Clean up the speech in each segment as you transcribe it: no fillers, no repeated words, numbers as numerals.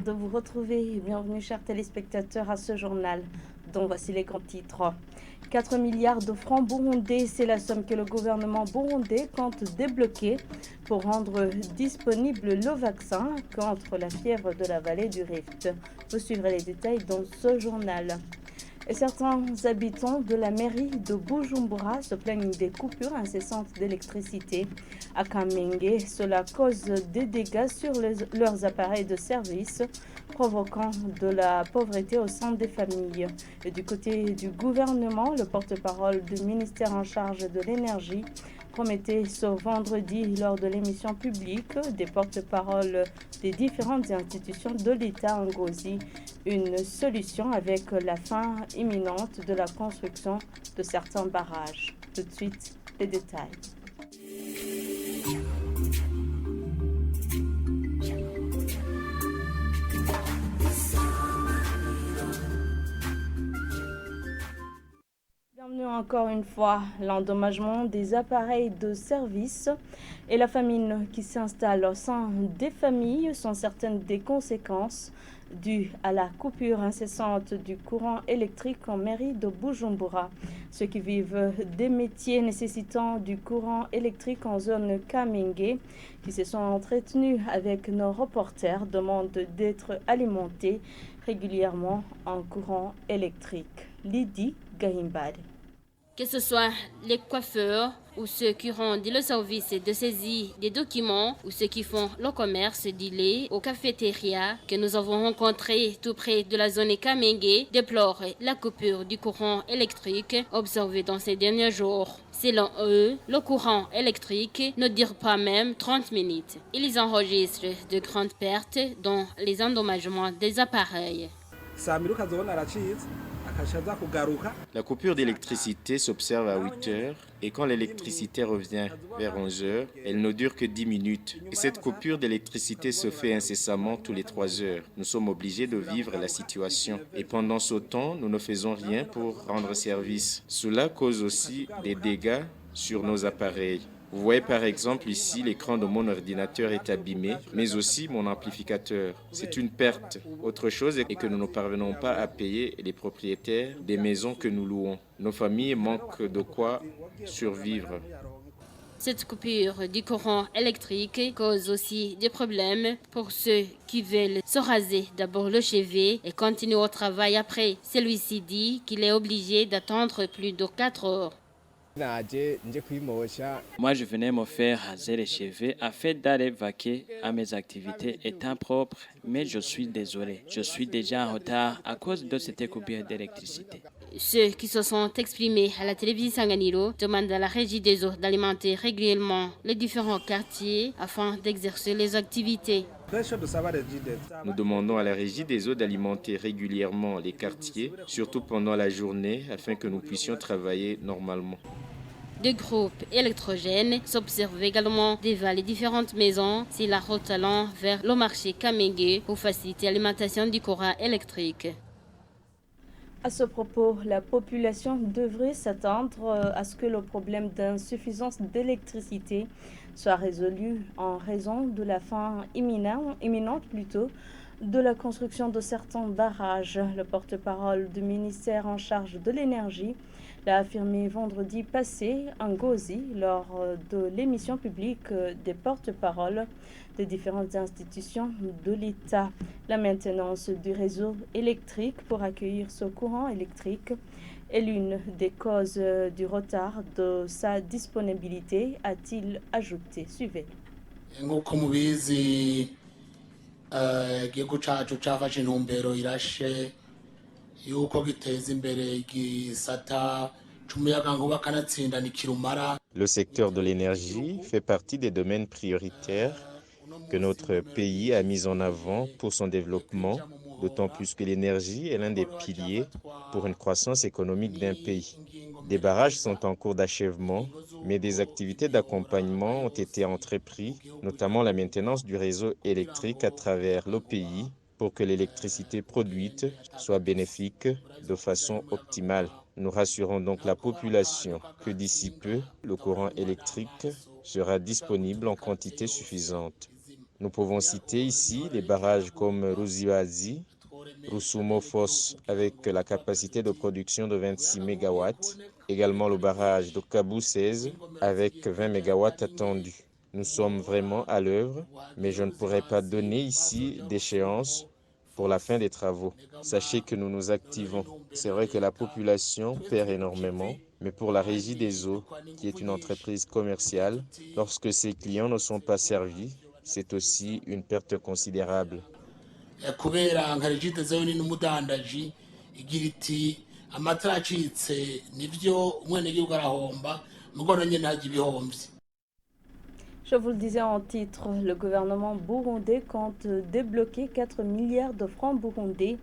de vous retrouver. Bienvenue, chers téléspectateurs, à ce journal, dont voici les grands titres. 4 milliards de francs burundais, c'est la somme que le gouvernement burundais compte débloquer pour rendre disponible le vaccin contre la fièvre de la vallée du Rift. Vous suivrez les détails dans ce journal. Et certains habitants de la mairie de Bujumbura se plaignent des coupures incessantes d'électricité à Kamenge. Cela cause des dégâts sur leurs appareils de service, provoquant de la pauvreté au sein des familles. Et du côté du gouvernement, le porte-parole du ministère en charge de l'énergie promettait ce vendredi lors de l'émission publique des porte-paroles des différentes institutions de l'État en Ngozi une solution avec la fin imminente de la construction de certains barrages. Tout de suite, les détails. Bienvenue encore une fois. L'endommagement des appareils de service et la famine qui s'installe au sein des familles sont certaines des conséquences dues à la coupure incessante du courant électrique en mairie de Bujumbura. Ceux qui vivent des métiers nécessitant du courant électrique en zone Kamenge, qui se sont entretenus avec nos reporters, demandent d'être alimentés régulièrement en courant électrique. Lydie Gahimbad. Que ce soit les coiffeurs ou ceux qui rendent le service de saisie des documents ou ceux qui font le commerce du lait aux cafétérias que nous avons rencontrés tout près de la zone Kamenge déplorent la coupure du courant électrique observée dans ces derniers jours. Selon eux, le courant électrique ne dure pas même 30 minutes. Ils enregistrent de grandes pertes dans les endommagements des appareils. La coupure d'électricité s'observe à 8 heures et quand l'électricité revient vers 11 heures, elle ne dure que 10 minutes. Et cette coupure d'électricité se fait incessamment tous les 3 heures. Nous sommes obligés de vivre la situation. Et pendant ce temps, nous ne faisons rien pour rendre service. Cela cause aussi des dégâts sur nos appareils. Vous voyez par exemple ici, l'écran de mon ordinateur est abîmé, mais aussi mon amplificateur. C'est une perte. Autre chose est que nous ne parvenons pas à payer les propriétaires des maisons que nous louons. Nos familles manquent de quoi survivre. Cette coupure du courant électrique cause aussi des problèmes pour ceux qui veulent se raser d'abord le cheveu et continuer au travail après. Celui-ci dit qu'il est obligé d'attendre plus de 4 heures. Moi, je venais me faire raser les cheveux afin d'aller vaquer à mes activités étant propre, mais je suis désolé. Je suis déjà en retard à cause de cette coupure d'électricité. Ceux qui se sont exprimés à la télévision Sanganiro demandent à la Régie des eaux d'alimenter régulièrement les différents quartiers afin d'exercer les activités. Nous demandons à la Régie des eaux d'alimenter régulièrement les quartiers, surtout pendant la journée, afin que nous puissions travailler normalement. Des groupes électrogènes s'observent également devant les différentes maisons sur la route allant vers le marché Kamenge pour faciliter l'alimentation du courant électrique. À ce propos, la population devrait s'attendre à ce que le problème d'insuffisance d'électricité soit résolu en raison de la fin imminente de la construction de certains barrages. Le porte-parole du ministère en charge de l'énergie l'a affirmé vendredi passé en Ngozi lors de l'émission publique des porte-paroles des différentes institutions de l'État. La maintenance du réseau électrique pour accueillir ce courant électrique est l'une des causes du retard de sa disponibilité, a-t-il ajouté. Suivez. Nk'uko mubizi igihugu cacu cafashe intumbero irashe yuko giteza imbere igisata c'umuyagankuba kanatsinda kirumara. Le secteur de l'énergie fait partie des domaines prioritaires que notre pays a mis en avant pour son développement, d'autant plus que l'énergie est l'un des piliers pour une croissance économique d'un pays. Des barrages sont en cours d'achèvement, mais des activités d'accompagnement ont été entreprises, notamment la maintenance du réseau électrique à travers le pays pour que l'électricité produite soit bénéfique de façon optimale. Nous rassurons donc la population que d'ici peu, le courant électrique sera disponible en quantité suffisante. Nous pouvons citer ici les barrages comme Ruzibazi, Rusumo-Foss avec la capacité de production de 26 MW, également le barrage de Kabou 16 avec 20 MW attendus. Nous sommes vraiment à l'œuvre, mais je ne pourrais pas donner ici d'échéance pour la fin des travaux. Sachez que nous nous activons. C'est vrai que la population perd énormément, mais pour la Régie des eaux, qui est une entreprise commerciale, lorsque ses clients ne sont pas servis, c'est aussi une perte considérable. kubera nka Regide zone n'umudandaji igira iti amatara acitse nivyo umwenegihugu arahomba mugo nyene ntagira ibihomvye. Je vous le disais en titre, le gouvernement burundais compte débloquer 4 milliards de francs burundais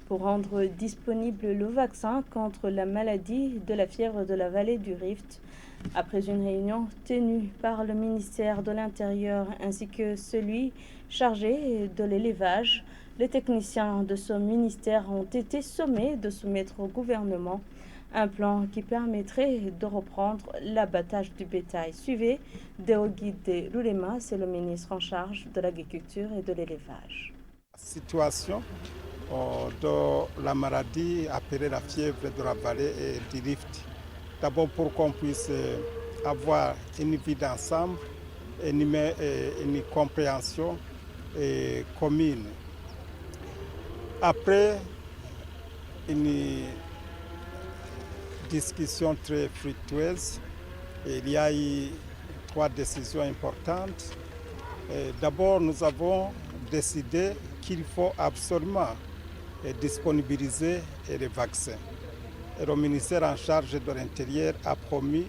pour rendre disponible le vaccin contre la maladie de la fièvre de la vallée du Rift. Après une réunion tenue par le ministère de l'Intérieur ainsi que celui chargé de l'élevage, les techniciens de ce ministère ont été sommés de soumettre au gouvernement un plan qui permettrait de reprendre l'abattage du bétail. Suivez Deogide Lulema, c'est le ministre en charge de l'agriculture et de l'élevage. Situation de la maladie appelée la fièvre de la vallée et du Rift. D'abord pour qu'on puisse avoir une vie d'ensemble, une compréhension commune. Après une discussion très fructueuse, il y a eu 3 décisions importantes. D'abord, nous avons décidé qu'il faut absolument disponibiliser les vaccins. Et le ministère en charge de l'Intérieur a promis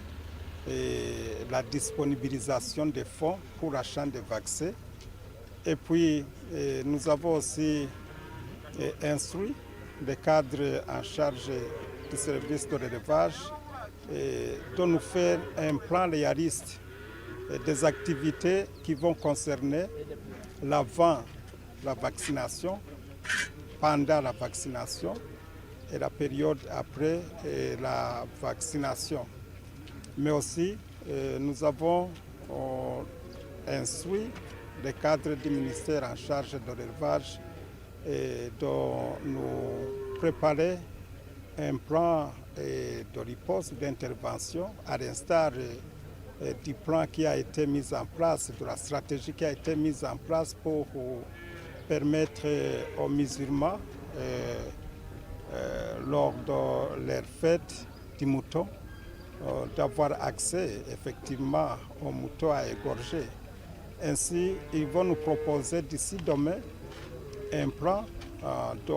la disponibilisation des fonds pour l'achat des vaccins. Et puis, nous avons aussi instruit les cadres en charge du service de l'élevage de nous faire un plan réaliste des activités qui vont concerner l'avant la vaccination, pendant la vaccination et la période après la vaccination. Mais aussi, nous avons instruit les cadres du ministère en charge de l'élevage de nous préparer un plan de riposte, d'intervention, à l'instar du plan qui a été mis en place, de la stratégie qui a été mise en place pour permettre aux musulmans, lors de leur fête du mouton, d'avoir accès effectivement aux moutons à égorger. Ainsi, ils vont nous proposer d'ici demain un plan de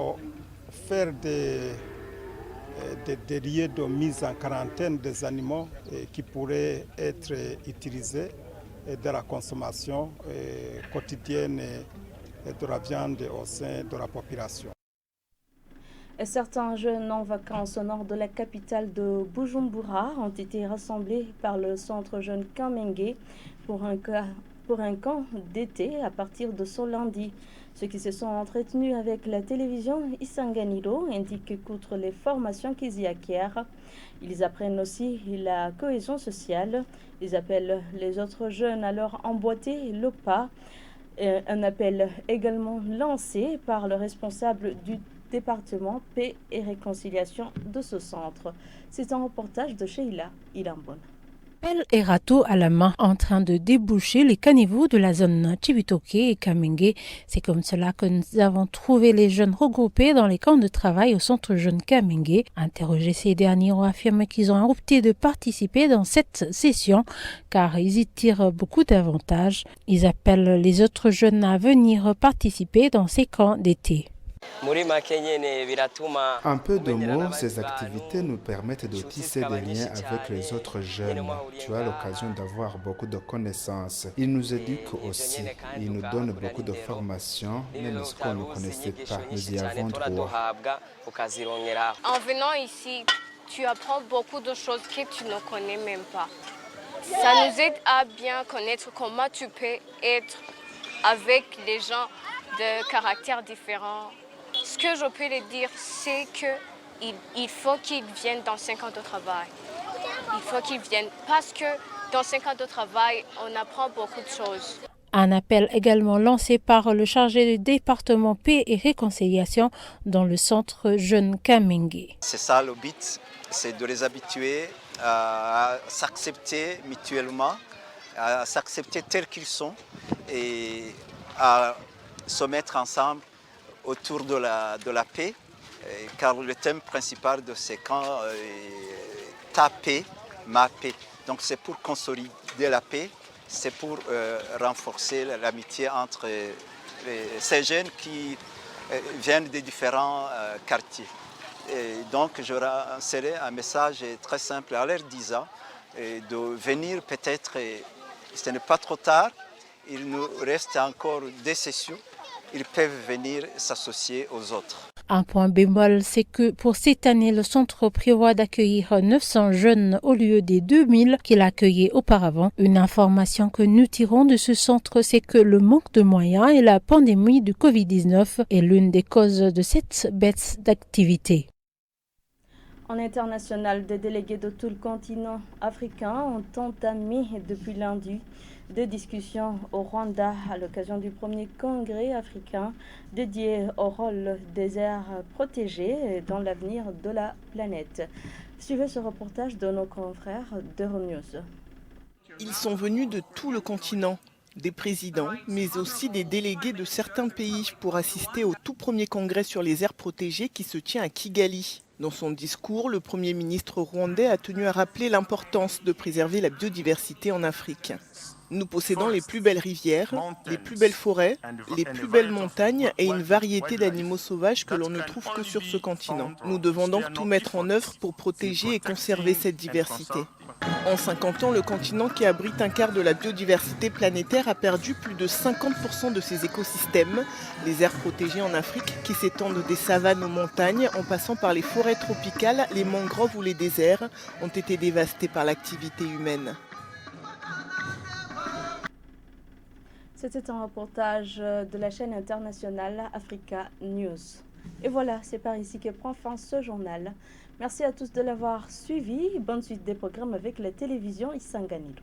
faire des lieux de mise en quarantaine des animaux qui pourraient être utilisés dans la consommation quotidienne de la viande au sein de la population. Et certains jeunes en vacances au nord de la capitale de Bujumbura ont été rassemblés par le centre jeune Kamenge pour un camp d'été à partir de ce lundi. Ceux qui se sont entretenus avec la télévision Isanganiro indiquent qu'outre les formations qu'ils y acquièrent, ils apprennent aussi la cohésion sociale. Ils appellent les autres jeunes à leur emboîter le pas. Un appel également lancé par le responsable du département paix et réconciliation de ce centre. C'est un reportage de Sheila Ilambon. Pelle et râteau à la main en train de déboucher les caniveaux de la zone Chibitoke et Kamenge. C'est comme cela que nous avons trouvé les jeunes regroupés dans les camps de travail au centre jeune Kamenge. Interrogés, ces derniers ont affirmé qu'ils ont opté de participer dans cette session car ils y tirent beaucoup d'avantages. Ils appellent les autres jeunes à venir participer dans ces camps d'été. En peu de mots, ces activités nous permettent de tisser des liens avec les autres jeunes. Tu as l'occasion d'avoir beaucoup de connaissances. Ils nous éduquent aussi. Ils nous donnent beaucoup de formations, même ce qu'on ne connaissait pas. Nous y avons droit. En venant ici, tu apprends beaucoup de choses que tu ne connais même pas. Ça nous aide à bien connaître comment tu peux être avec les gens de caractères différents. Ce que je peux les dire, c'est qu'il faut qu'ils viennent dans 5 ans de travail. Il faut qu'ils viennent parce que dans 5 ans de travail, on apprend beaucoup de choses. Un appel également lancé par le chargé du département paix et réconciliation dans le centre Jeune Kamenge. C'est ça le but, c'est de les habituer à s'accepter mutuellement, à s'accepter tels qu'ils sont et à se mettre ensemble autour de la paix, car le thème principal de ces camps est ta paix, ma paix. Donc c'est pour consolider la paix, c'est pour renforcer l'amitié entre ces jeunes qui viennent des différents quartiers. Et donc je lancerai un message très simple à leur disant de venir peut-être, ce n'est pas trop tard, il nous reste encore des sessions, ils peuvent venir s'associer aux autres. Un point bémol, c'est que pour cette année, le centre prévoit d'accueillir 900 jeunes au lieu des 2000 qu'il accueillait auparavant. Une information que nous tirons de ce centre, c'est que le manque de moyens et la pandémie du Covid-19 est l'une des causes de cette baisse d'activité. En international, des délégués de tout le continent africain ont entamé depuis lundi des discussions au Rwanda à l'occasion du premier congrès africain dédié au rôle des aires protégées dans l'avenir de la planète. Suivez ce reportage de nos confrères d'Euronews. Ils sont venus de tout le continent, des présidents, mais aussi des délégués de certains pays pour assister au tout premier congrès sur les aires protégées qui se tient à Kigali. Dans son discours, le Premier ministre rwandais a tenu à rappeler l'importance de préserver la biodiversité en Afrique. Nous possédons les plus belles rivières, les plus belles forêts, les plus belles montagnes et une variété d'animaux sauvages que l'on ne trouve que sur ce continent. Nous devons donc tout mettre en œuvre pour protéger et conserver cette diversité. En 50 ans, le continent qui abrite un quart de la biodiversité planétaire a perdu plus de 50% de ses écosystèmes. Les aires protégées en Afrique, qui s'étendent des savanes aux montagnes, en passant par les forêts tropicales, les mangroves ou les déserts, ont été dévastées par l'activité humaine. C'était un reportage de la chaîne internationale Africa News. Et voilà, c'est par ici que prend fin ce journal. Merci à tous de l'avoir suivi. Bonne suite des programmes avec la télévision Isanganiro.